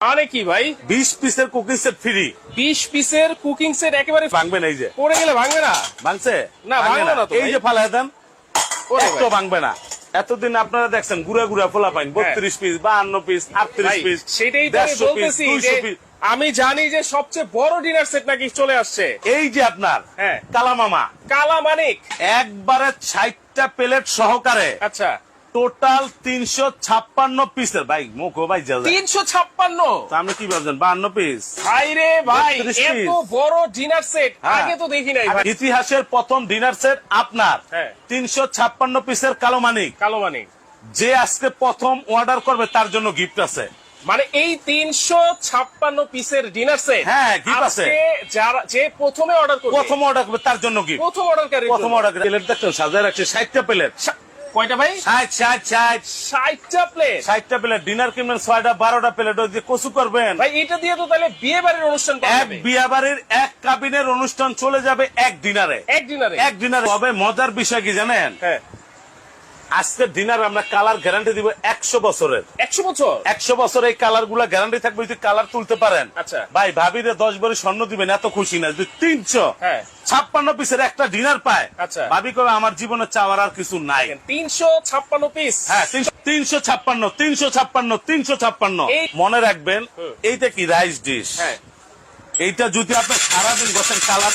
মানে কি ভাই? 20 পিসের কুকিং সেট ফ্রি। 20 পিসের কুকিং সেট একেবারে ভাঙবে না, এই যে পড়ে গেলে ভাঙবে না? ভাঙছে না, ভাঙবে না তো এই ভাই। যে ফালায় দেন, ওরে একটু ভাই। ভাঙবে না। এতদিন আপনারা দেখছেন গুড়া গুড়া ফোলা পাইন, 32 পিস, 52 পিস, 38 ভাই, পিস, সেটাই তো আমি 150 পিস, বলতেছি 200 যে পিস। আমি জানি যে সবচেয়ে বড় ডিনার সেট নাকি চলে আসছে। এই যে আপনার হ্যাঁ। কালামামা কালা মানিক। একবারে 60টা প্লেট সহকারে আচ্ছা, টোটাল 356 পিসের। ভাই মুখো ভাই যা 356। আপনি কি ভাবছেন 52 পিস? ভাই রে ভাই, 32 এত পিস। বড় ডিনার সেট হ্যাঁ। আগে তো দেখি নাই ভাই। ইতিহাসের প্রথম ডিনার সেট আপনার হ্যাঁ। 356 পিসের কালো মানিক। কালো মানিক যে আজকে প্রথম অর্ডার করবে তার জন্য গিফট আছে। মানে এই 356 পিসের ডিনার সেট। হ্যাঁ, gift আছে। যারা যে প্রথমে অর্ডার করবে, প্রথম অর্ডার করবে তার জন্য গিফট। প্রথম অর্ডারকারী প্রথম অর্ডার প্লেট দেখছেন সাজায় রাখছে 60টা প্লেট। কয়টা ভাই? 60 60টা প্লেট। 60টা প্লেট। ডিনার কিনবেন 6টা 12টা প্লেট, ওই যে কচু করবেন। ভাই এটা দিয়ে তো তাহলে বিয়ে বাড়ির অনুষ্ঠান করা এক যাবে। বিয়া বাড়ির এক কাবিনের অনুষ্ঠান চলে যাবে এক ডিনারে। এক ডিনারে। এক ডিনারে হবে। মজার বিষয় কি জানেন? হ্যাঁ, আজকের ডিনার আমরা কালার গ্যারান্টি দিব 100 বছরের। 100 বছর। 100 বছর এই কালার গুলা গ্যারান্টি থাকবে, যদি কালার তুলতে পারেন। আচ্ছা। ভাই ভাবিরে 10 ভরি স্বর্ণ দিবেন, এত খুশি না। যদি 356 পিসের একটা ডিনার পায়, আচ্ছা। ভাবি কবে আমার জীবনে চাওয়ার আর কিছু নাই। 356 পিস। হ্যাঁ, 356। এই- মনে রাখবেন, এইটা কি রাইস ডিশ। হ্যাঁ। এইটা যদি আপনি সারাদিন বসেন কালার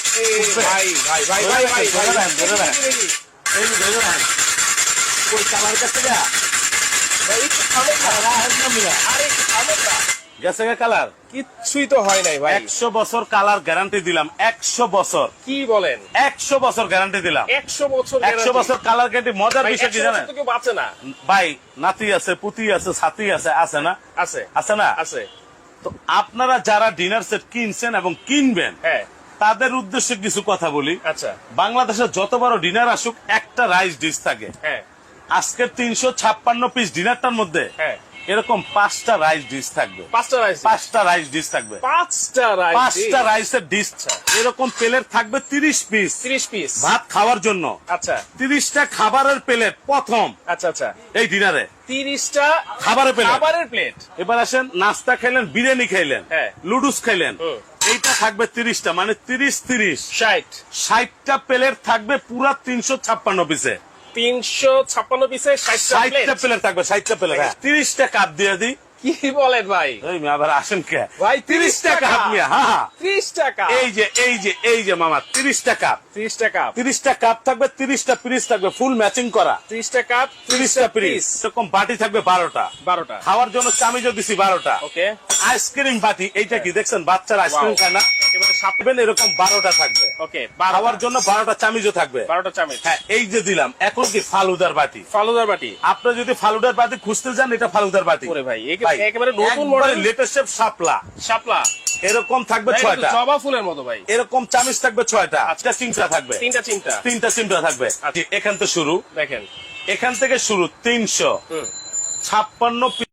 ভাই ভাই ভাই ভাই ভাই ধরে রাখেন, ধরে দেখি, রাখেন। দেখি, দেখি। এই যে ধরে রাখেন। ওই কালার কাছে গা ভাই একটু থামেন না। আরে একটু থামেন না। গেছে গা কালার। কিচ্ছুই তো হয় নাই ভাই। 100 বছর কালার গ্যারান্টি দিলাম। 100 বছর, কি বলেন? 100 বছর গ্যারান্টি দিলাম। 100 বছর 100 বছর কালার গ্যারান্টি। মজার ভাই, বিষয় কি 100 জানেন? বছর তো কেউ বাঁচে না। ভাই নাতি আছে, পুতি আছে, ছাতি আছে, আছে না? আছে আছে না? আছে। তো আপনারা যারা ডিনার সেট কিনছেন এবং কিনবেন, হ্যাঁ, তাদের উদ্দেশ্যে কিছু কথা বলি। আচ্ছা। বাংলাদেশে যত বড় ডিনার আসুক, একটা রাইস ডিশ থাকে। হ্যাঁ, আজকের 356 পিস ডিনারটার মধ্যে হ্যাঁ। এরকম 5টা রাইস ডিশ থাকবে। 5টা রাইস। 5টা রাইস ডিশ থাকবে। 5টা রাইস। 5টা রাইসের ডিশ। এরকম প্লেট থাকবে 30 পিস 30 পিস। ভাত খাওয়ার জন্য। আচ্ছা 30টা খাবারের প্লেট প্রথম আচ্ছা আচ্ছা। এই ডিনারে। 30টা খাবারের প্লেট। খাবারের প্লেট। এবার আসেন, নাস্তা খাইলেন, বিরিয়ানি খাইলেন, হ্যাঁ। লুডুস খাইলেন, হুম। এইটা থাকবে 30টা, মানে 30 30 60। 60টা প্লেট থাকবে পুরা 356 পিসে। 356 পিসে 60টা 60টা প্লেট। প্লেট থাকবে, 60টা প্লেট। 30টা কাপ দিয়ে দিই। কি বলেন ভাই? এই মিয়া আবার আসেন কে ভাই, 30টা কাপ মিয়া। হ্যাঁ, 30 টাকা। এই যে মামা 30টা কাপ। 30 টাকা। 30টা কাপ থাকবে, 30টা পিস থাকবে ফুল ম্যাচিং করা। 30 টাকা। 30টা পিস। এরকম বাটি থাকবে 12টা। 12টা। খাওয়ার জন্য চামিজও দিছি 12টা। ওকে। আইসক্রিম বাটি, এইটা কি দেখছেন? বাচ্চারা আইসক্রিম Wow. খায় না, এবারে সাপবেন এরকম 12টা থাকবে। ওকে, খাওয়ার জন্য 12টা চামিজও থাকবে। 12টা চামচ। হ্যাঁ, এই যে দিলাম। এখন কি ফালুদার বাটি। ফালুদার বাটি। আপনি যদি ফালুদার বাটি খুঁজতে যান, এটা ফালুদার বাটি। ওরে ভাই, ভাই, একেবারে নতুন মডেল। লেটেস্ট শাপলা শাপলা। এরকম থাকবে ভাই, এটা তো 6টা। জবা ফুলের মতো ভাই। এরকম চামিচ থাকবে 6টা। আজকে চিমটা থাকবে। তিনটা চিমটা। 3টা চিমটা থাকবে। আচ্ছা। এখান থেকে শুরু, দেখেন। এখান থেকে শুরু 356